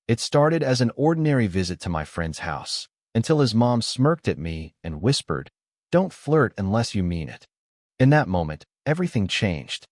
It started as an ordinary visit to my friend's house, until his mom smirked at me and whispered, "Don't flirt unless you mean it." In that moment, everything changed.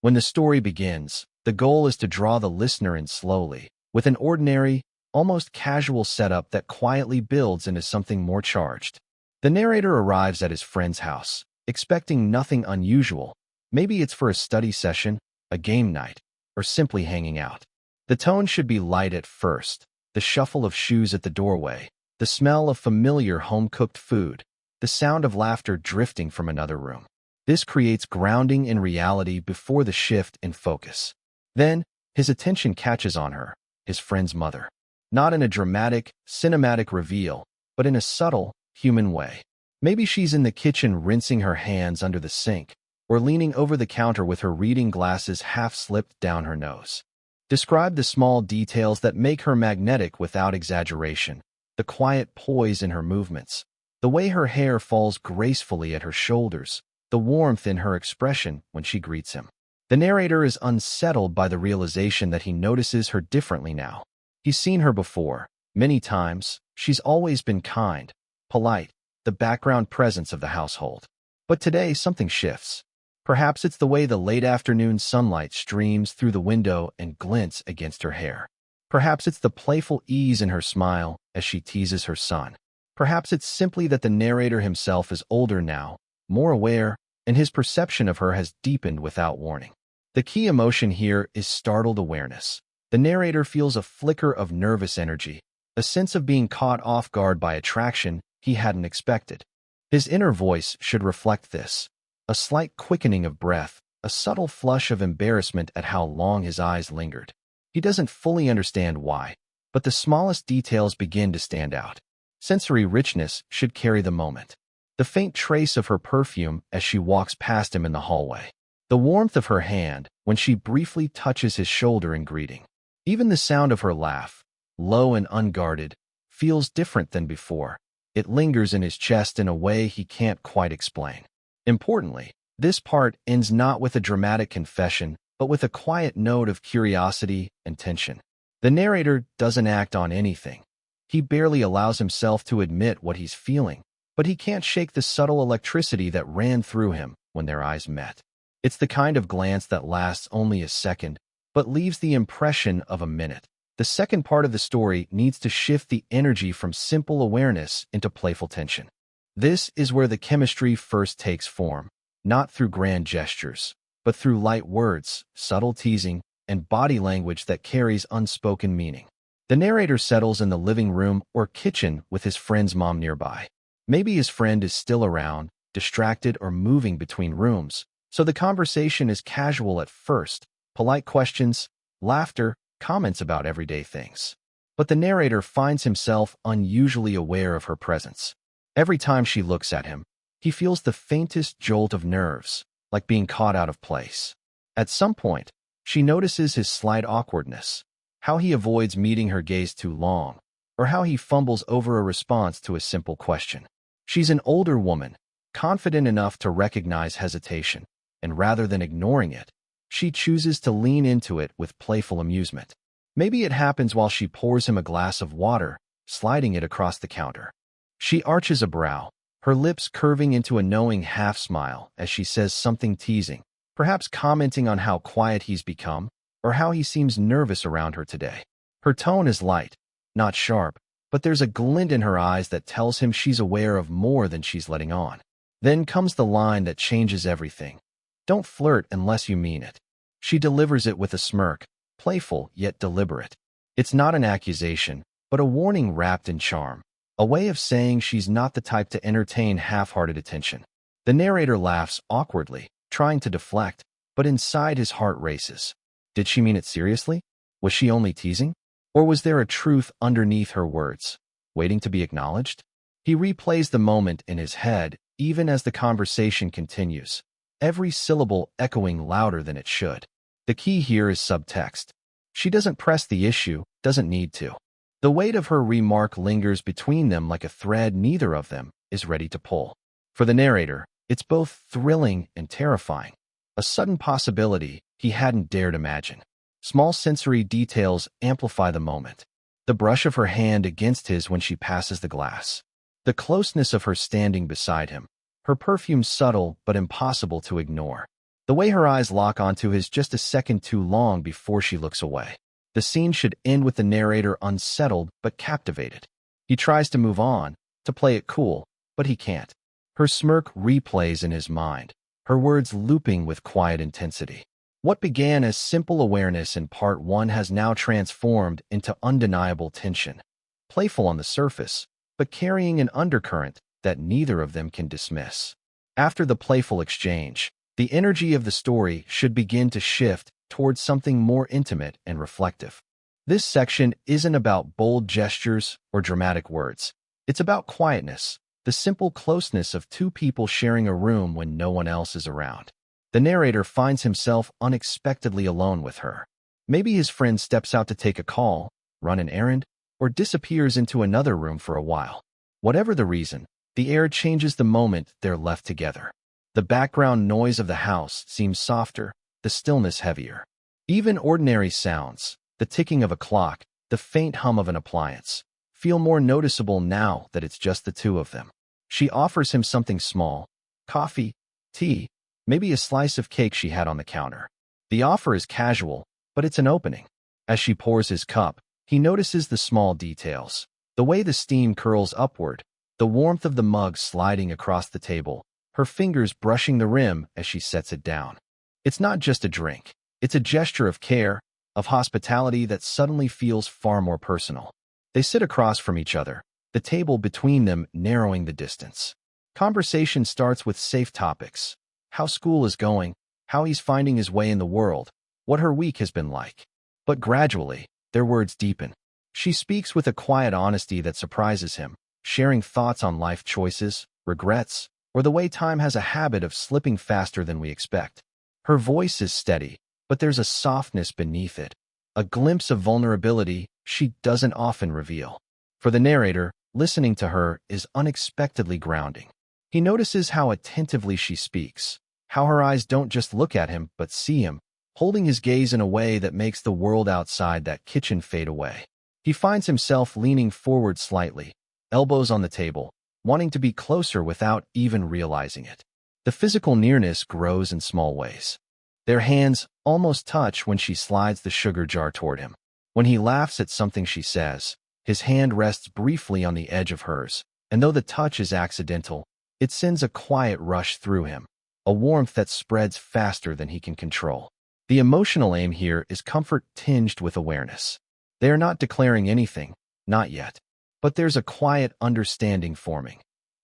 When the story begins, the goal is to draw the listener in slowly, with an ordinary, almost casual setup that quietly builds into something more charged. The narrator arrives at his friend's house, expecting nothing unusual. Maybe it's for a study session, a game night, or simply hanging out. The tone should be light at first, the shuffle of shoes at the doorway, the smell of familiar home-cooked food, the sound of laughter drifting from another room. This creates grounding in reality before the shift in focus. Then, his attention catches on her, his friend's mother. Not in a dramatic, cinematic reveal, but in a subtle, human way. Maybe she's in the kitchen rinsing her hands under the sink, or leaning over the counter with her reading glasses half slipped down her nose. Describe the small details that make her magnetic without exaggeration, the quiet poise in her movements, the way her hair falls gracefully at her shoulders, the warmth in her expression when she greets him. The narrator is unsettled by the realization that he notices her differently now. He's seen her before, many times. She's always been kind, polite, the background presence of the household. But today, something shifts. Perhaps it's the way the late afternoon sunlight streams through the window and glints against her hair. Perhaps it's the playful ease in her smile as she teases her son. Perhaps it's simply that the narrator himself is older now, more aware, and his perception of her has deepened without warning. The key emotion here is startled awareness. The narrator feels a flicker of nervous energy, a sense of being caught off guard by attraction he hadn't expected. His inner voice should reflect this. A slight quickening of breath, a subtle flush of embarrassment at how long his eyes lingered. He doesn't fully understand why, but the smallest details begin to stand out. Sensory richness should carry the moment. The faint trace of her perfume as she walks past him in the hallway. The warmth of her hand when she briefly touches his shoulder in greeting. Even the sound of her laugh, low and unguarded, feels different than before. It lingers in his chest in a way he can't quite explain. Importantly, this part ends not with a dramatic confession, but with a quiet note of curiosity and tension. The narrator doesn't act on anything. He barely allows himself to admit what he's feeling, but he can't shake the subtle electricity that ran through him when their eyes met. It's the kind of glance that lasts only a second, but leaves the impression of a minute. The second part of the story needs to shift the energy from simple awareness into playful tension. This is where the chemistry first takes form, not through grand gestures, but through light words, subtle teasing, and body language that carries unspoken meaning. The narrator settles in the living room or kitchen with his friend's mom nearby. Maybe his friend is still around, distracted or moving between rooms, so the conversation is casual at first, polite questions, laughter, comments about everyday things. But the narrator finds himself unusually aware of her presence. Every time she looks at him, he feels the faintest jolt of nerves, like being caught out of place. At some point, she notices his slight awkwardness, how he avoids meeting her gaze too long, or how he fumbles over a response to a simple question. She's an older woman, confident enough to recognize hesitation, and rather than ignoring it, she chooses to lean into it with playful amusement. Maybe it happens while she pours him a glass of water, sliding it across the counter. She arches a brow, her lips curving into a knowing half-smile as she says something teasing, perhaps commenting on how quiet he's become, or how he seems nervous around her today. Her tone is light, not sharp, but there's a glint in her eyes that tells him she's aware of more than she's letting on. Then comes the line that changes everything. "Don't flirt unless you mean it." She delivers it with a smirk, playful yet deliberate. It's not an accusation, but a warning wrapped in charm, a way of saying she's not the type to entertain half-hearted attention. The narrator laughs awkwardly, trying to deflect, but inside his heart races. Did she mean it seriously? Was she only teasing? Or was there a truth underneath her words, waiting to be acknowledged? He replays the moment in his head, even as the conversation continues, every syllable echoing louder than it should. The key here is subtext. She doesn't press the issue, doesn't need to. The weight of her remark lingers between them like a thread neither of them is ready to pull. For the narrator, it's both thrilling and terrifying, a sudden possibility he hadn't dared imagine. Small sensory details amplify the moment. the brush of her hand against his when she passes the glass, the closeness of her standing beside him, her perfume subtle but impossible to ignore, the way her eyes lock onto his just a second too long before she looks away. The scene should end with the narrator unsettled but captivated. He tries to move on, to play it cool, but he can't. Her smirk replays in his mind, her words looping with quiet intensity. What began as simple awareness in part one has now transformed into undeniable tension, playful on the surface, but carrying an undercurrent that neither of them can dismiss. After the playful exchange, the energy of the story should begin to shift towards something more intimate and reflective. This section isn't about bold gestures or dramatic words. It's about quietness, the simple closeness of two people sharing a room when no one else is around. The narrator finds himself unexpectedly alone with her. Maybe his friend steps out to take a call, run an errand, or disappears into another room for a while. Whatever the reason, the air changes the moment they're left together. The background noise of the house seems softer, the stillness heavier. Even ordinary sounds, the ticking of a clock, the faint hum of an appliance, feel more noticeable now that it's just the two of them. She offers him something small, coffee, tea, maybe a slice of cake she had on the counter. The offer is casual, but it's an opening. As she pours his cup, he notices the small details, the way the steam curls upward, the warmth of the mug sliding across the table, her fingers brushing the rim as she sets it down. It's not just a drink. It's a gesture of care, of hospitality that suddenly feels far more personal. They sit across from each other, the table between them narrowing the distance. Conversation starts with safe topics. How school is going, how he's finding his way in the world, what her week has been like. But gradually, their words deepen. She speaks with a quiet honesty that surprises him, sharing thoughts on life choices, regrets, or the way time has a habit of slipping faster than we expect. Her voice is steady, but there's a softness beneath it, a glimpse of vulnerability she doesn't often reveal. For the narrator, listening to her is unexpectedly grounding. He notices how attentively she speaks, how her eyes don't just look at him but see him, holding his gaze in a way that makes the world outside that kitchen fade away. He finds himself leaning forward slightly, elbows on the table, wanting to be closer without even realizing it. The physical nearness grows in small ways. Their hands almost touch when she slides the sugar jar toward him. When he laughs at something she says, his hand rests briefly on the edge of hers, and though the touch is accidental, it sends a quiet rush through him, a warmth that spreads faster than he can control. The emotional aim here is comfort tinged with awareness. They are not declaring anything, not yet, but there's a quiet understanding forming,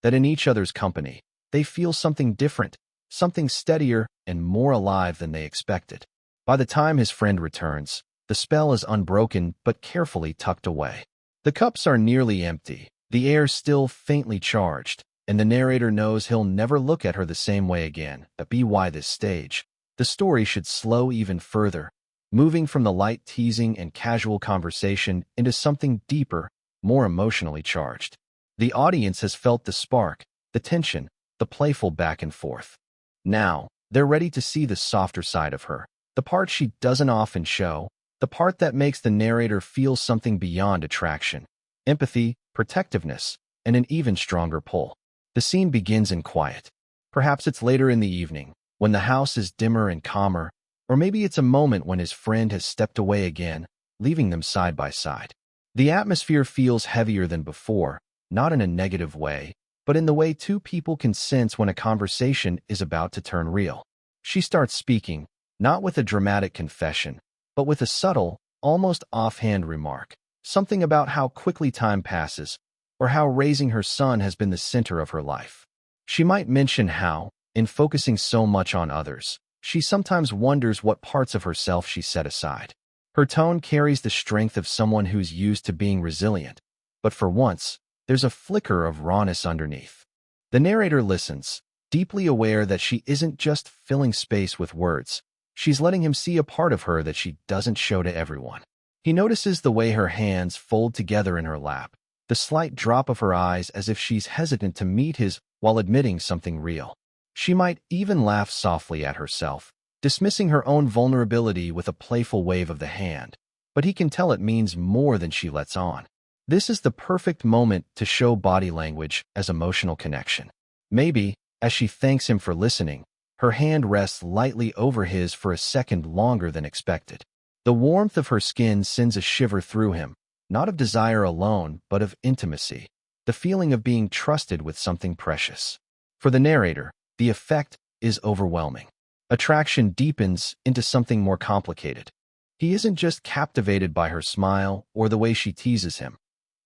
that in each other's company, they feel something different, something steadier and more alive than they expected. By the time his friend returns, the spell is unbroken but carefully tucked away. The cups are nearly empty, the air still faintly charged, and the narrator knows he'll never look at her the same way again. At by this stage, the story should slow even further, moving from the light teasing and casual conversation into something deeper, more emotionally charged. The audience has felt the spark, the tension, the playful back and forth. Now, they're ready to see the softer side of her, the part she doesn't often show, the part that makes the narrator feel something beyond attraction, empathy, protectiveness, and an even stronger pull. The scene begins in quiet. Perhaps it's later in the evening, when the house is dimmer and calmer, or maybe it's a moment when his friend has stepped away again, leaving them side by side. The atmosphere feels heavier than before, not in a negative way, but in the way two people can sense when a conversation is about to turn real. She starts speaking, not with a dramatic confession, but with a subtle, almost offhand remark, something about how quickly time passes, or how raising her son has been the center of her life. She might mention how, in focusing so much on others, she sometimes wonders what parts of herself she set aside. Her tone carries the strength of someone who's used to being resilient, but for once, there's a flicker of rawness underneath. The narrator listens, deeply aware that she isn't just filling space with words. She's letting him see a part of her that she doesn't show to everyone. He notices the way her hands fold together in her lap, the slight drop of her eyes as if she's hesitant to meet his while admitting something real. She might even laugh softly at herself, dismissing her own vulnerability with a playful wave of the hand. but he can tell it means more than she lets on. This is the perfect moment to show body language as emotional connection. Maybe, as she thanks him for listening, her hand rests lightly over his for a second longer than expected. The warmth of her skin sends a shiver through him, not of desire alone, but of intimacy, the feeling of being trusted with something precious. For the narrator, the effect is overwhelming. Attraction deepens into something more complicated. He isn't just captivated by her smile or the way she teases him.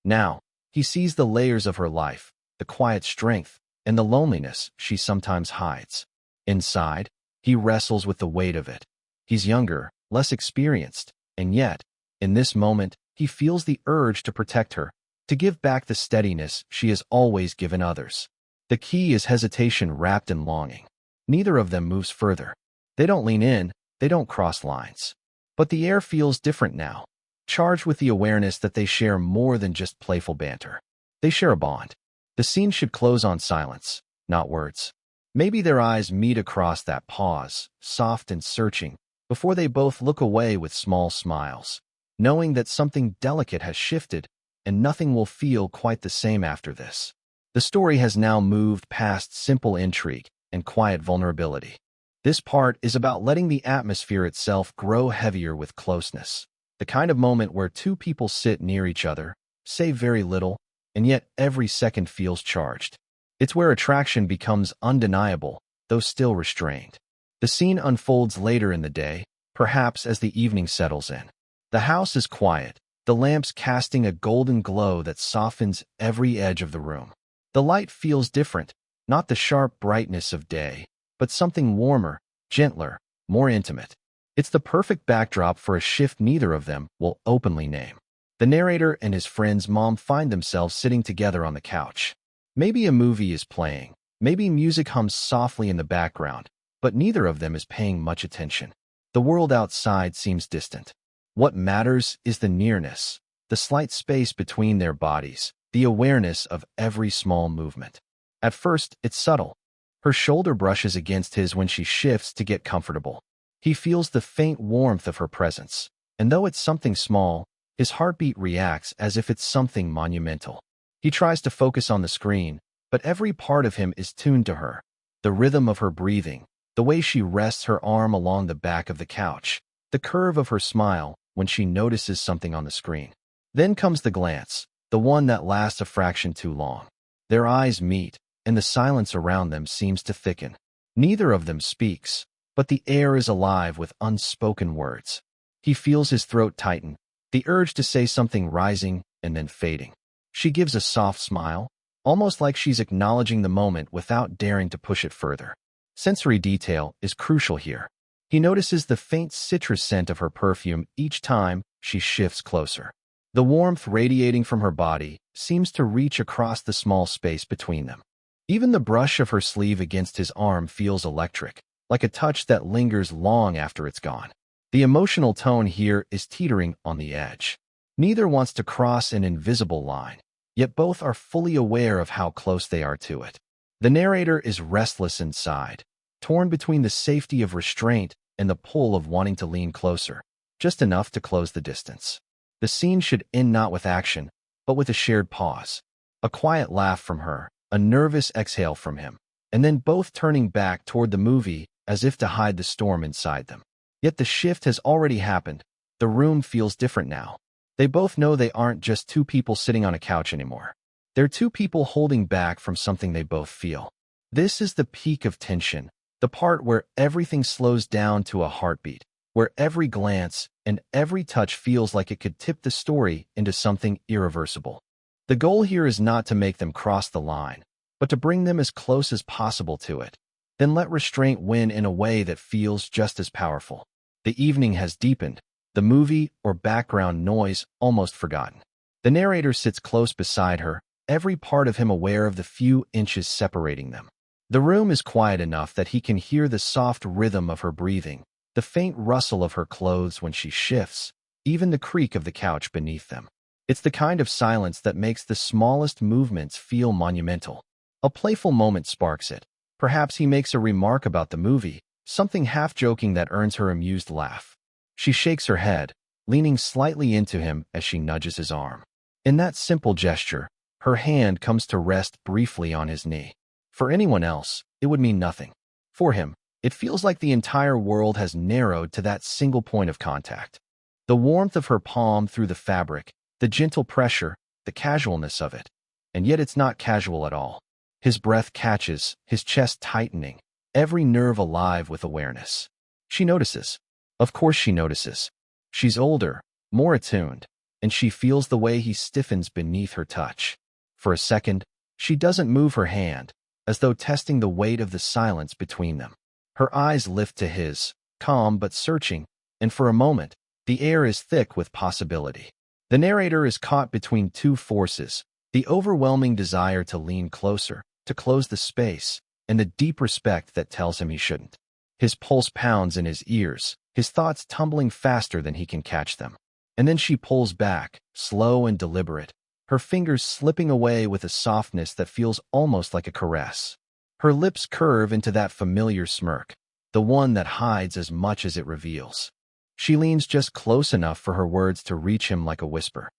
Now, he sees the layers of her life, the quiet strength, and the loneliness she sometimes hides. Inside, he wrestles with the weight of it. He's younger, less experienced, and yet, in this moment, he feels the urge to protect her, to give back the steadiness she has always given others. The key is hesitation wrapped in longing. Neither of them moves further. They don't lean in, they don't cross lines. But the air feels different now, charged with the awareness that they share more than just playful banter. They share a bond. The scene should close on silence, not words. Maybe their eyes meet across that pause, soft and searching, before they both look away with small smiles, knowing that something delicate has shifted and nothing will feel quite the same after this. The story has now moved past simple intrigue and quiet vulnerability. This part is about letting the atmosphere itself grow heavier with closeness, the kind of moment where two people sit near each other, say very little, and yet every second feels charged. It's where attraction becomes undeniable, though still restrained. The scene unfolds later in the day, perhaps as the evening settles in. The house is quiet, the lamps casting a golden glow that softens every edge of the room. The light feels different, not the sharp brightness of day, but something warmer, gentler, more intimate. It's the perfect backdrop for a shift neither of them will openly name. The narrator and his friend's mom find themselves sitting together on the couch. Maybe a movie is playing, maybe music hums softly in the background, but neither of them is paying much attention. The world outside seems distant. What matters is the nearness, the slight space between their bodies, the awareness of every small movement. At first, it's subtle. Her shoulder brushes against his when she shifts to get comfortable. He feels the faint warmth of her presence, and though it's something small, his heartbeat reacts as if it's something monumental. He tries to focus on the screen, but every part of him is tuned to her. The rhythm of her breathing, the way she rests her arm along the back of the couch, the curve of her smile when she notices something on the screen. Then comes the glance, the one that lasts a fraction too long. Their eyes meet, and the silence around them seems to thicken. Neither of them speaks, but the air is alive with unspoken words. He feels his throat tighten, the urge to say something rising and then fading. She gives a soft smile, almost like she's acknowledging the moment without daring to push it further. Sensory detail is crucial here. He notices the faint citrus scent of her perfume each time she shifts closer. The warmth radiating from her body seems to reach across the small space between them. Even the brush of her sleeve against his arm feels electric, like a touch that lingers long after it's gone. The emotional tone here is teetering on the edge. Neither wants to cross an invisible line, yet both are fully aware of how close they are to it. The narrator is restless inside, torn between the safety of restraint and the pull of wanting to lean closer, just enough to close the distance. The scene should end not with action, but with a shared pause. A quiet laugh from her, a nervous exhale from him, and then both turning back toward the movie as if to hide the storm inside them. Yet the shift has already happened. The room feels different now. They both know they aren't just two people sitting on a couch anymore. They're two people holding back from something they both feel. This is the peak of tension, the part where everything slows down to a heartbeat, where every glance and every touch feels like it could tip the story into something irreversible. The goal here is not to make them cross the line, but to bring them as close as possible to it. Then let restraint win in a way that feels just as powerful. The evening has deepened, the movie or background noise almost forgotten. The narrator sits close beside her, every part of him aware of the few inches separating them. The room is quiet enough that he can hear the soft rhythm of her breathing, the faint rustle of her clothes when she shifts, even the creak of the couch beneath them. It's the kind of silence that makes the smallest movements feel monumental. A playful moment sparks it. Perhaps he makes a remark about the movie, something half-joking that earns her amused laugh. She shakes her head, leaning slightly into him as she nudges his arm. In that simple gesture, her hand comes to rest briefly on his knee. For anyone else, it would mean nothing. For him, it feels like the entire world has narrowed to that single point of contact. The warmth of her palm through the fabric, the gentle pressure, the casualness of it. And yet it's not casual at all. His breath catches, his chest tightening, every nerve alive with awareness. She notices. Of course she notices. She's older, more attuned, and she feels the way he stiffens beneath her touch. For a second, she doesn't move her hand, as though testing the weight of the silence between them. Her eyes lift to his, calm but searching, and for a moment, the air is thick with possibility. The narrator is caught between two forces, the overwhelming desire to lean closer, to close the space, and the deep respect that tells him he shouldn't. His pulse pounds in his ears, his thoughts tumbling faster than he can catch them. And then she pulls back, slow and deliberate, her fingers slipping away with a softness that feels almost like a caress. Her lips curve into that familiar smirk, the one that hides as much as it reveals. She leans just close enough for her words to reach him like a whisper.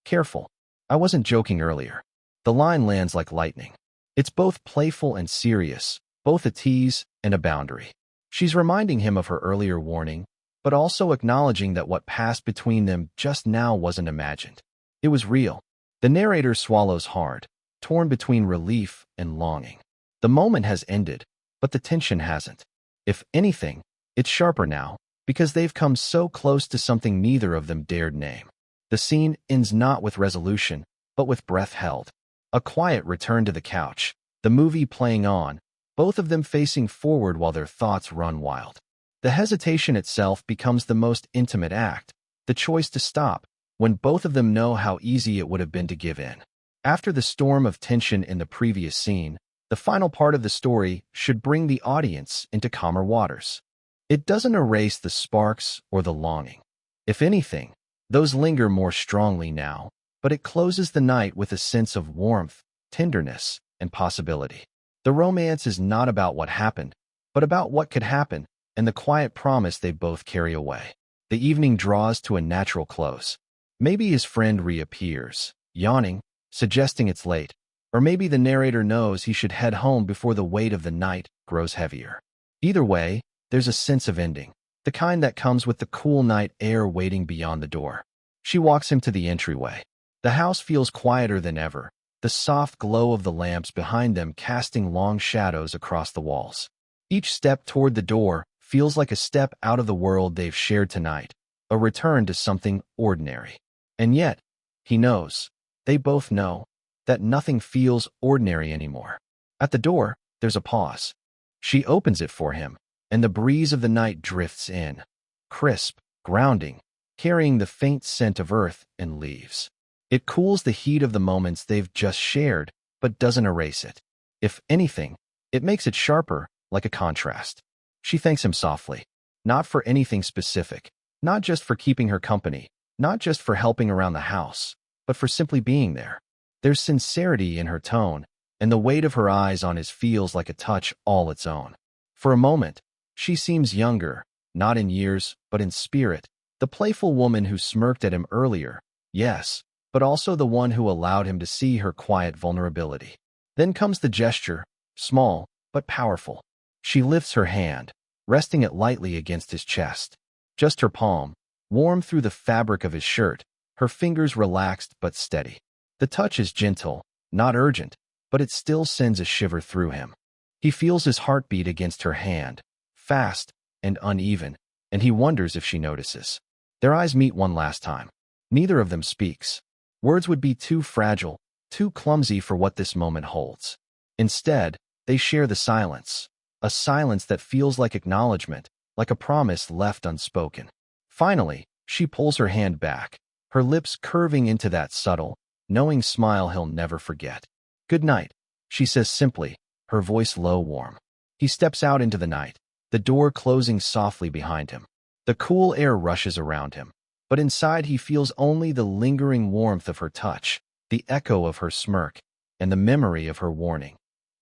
Careful. I wasn't joking earlier. The line lands like lightning. It's both playful and serious, both a tease and a boundary. She's reminding him of her earlier warning, but also acknowledging that what passed between them just now wasn't imagined. It was real. The narrator swallows hard, torn between relief and longing. The moment has ended, but the tension hasn't. If anything, it's sharper now, because they've come so close to something neither of them dared name. The scene ends not with resolution, but with breath held. A quiet return to the couch, the movie playing on, both of them facing forward while their thoughts run wild. The hesitation itself becomes the most intimate act, the choice to stop, when both of them know how easy it would have been to give in. After the storm of tension in the previous scene, the final part of the story should bring the audience into calmer waters. It doesn't erase the sparks or the longing. If anything, those linger more strongly now, but it closes the night with a sense of warmth, tenderness, and possibility. The romance is not about what happened, but about what could happen, and the quiet promise they both carry away. The evening draws to a natural close. Maybe his friend reappears, yawning, suggesting it's late, or maybe the narrator knows he should head home before the weight of the night grows heavier. Either way, there's a sense of ending, the kind that comes with the cool night air waiting beyond the door. She walks him to the entryway. The house feels quieter than ever, the soft glow of the lamps behind them casting long shadows across the walls. Each step toward the door feels like a step out of the world they've shared tonight, a return to something ordinary. And yet, he knows, they both know, that nothing feels ordinary anymore. At the door, there's a pause. She opens it for him, and the breeze of the night drifts in, crisp, grounding, carrying the faint scent of earth and leaves. It cools the heat of the moments they've just shared, but doesn't erase it. If anything, it makes it sharper, like a contrast. She thanks him softly, not for anything specific, not just for keeping her company, not just for helping around the house, but for simply being there. There's sincerity in her tone, and the weight of her eyes on his feels like a touch all its own. For a moment, she seems younger, not in years, but in spirit, the playful woman who smirked at him earlier, yes, but also the one who allowed him to see her quiet vulnerability. Then comes the gesture, small, but powerful. She lifts her hand, resting it lightly against his chest. Just her palm, warm through the fabric of his shirt, her fingers relaxed but steady. The touch is gentle, not urgent, but it still sends a shiver through him. He feels his heartbeat against her hand, fast and uneven, and he wonders if she notices. Their eyes meet one last time. Neither of them speaks. Words would be too fragile, too clumsy for what this moment holds. Instead, they share the silence, a silence that feels like acknowledgement, like a promise left unspoken. Finally, she pulls her hand back, her lips curving into that subtle, knowing smile he'll never forget. "Good night," she says simply, her voice low, warm. He steps out into the night, the door closing softly behind him. The cool air rushes around him, but inside he feels only the lingering warmth of her touch, the echo of her smirk, and the memory of her warning.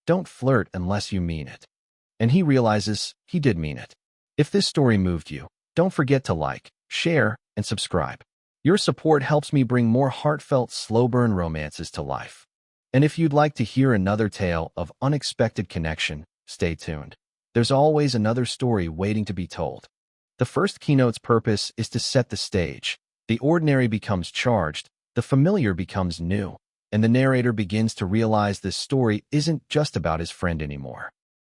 Don't flirt unless you mean it. And he realizes he did mean it. If this story moved you, don't forget to like, share, and subscribe. Your support helps me bring more heartfelt, slow-burn romances to life. And if you'd like to hear another tale of unexpected connection, stay tuned. There's always another story waiting to be told. The first keynote's purpose is to set the stage. The ordinary becomes charged, the familiar becomes new, and the narrator begins to realize this story isn't just about his friend anymore.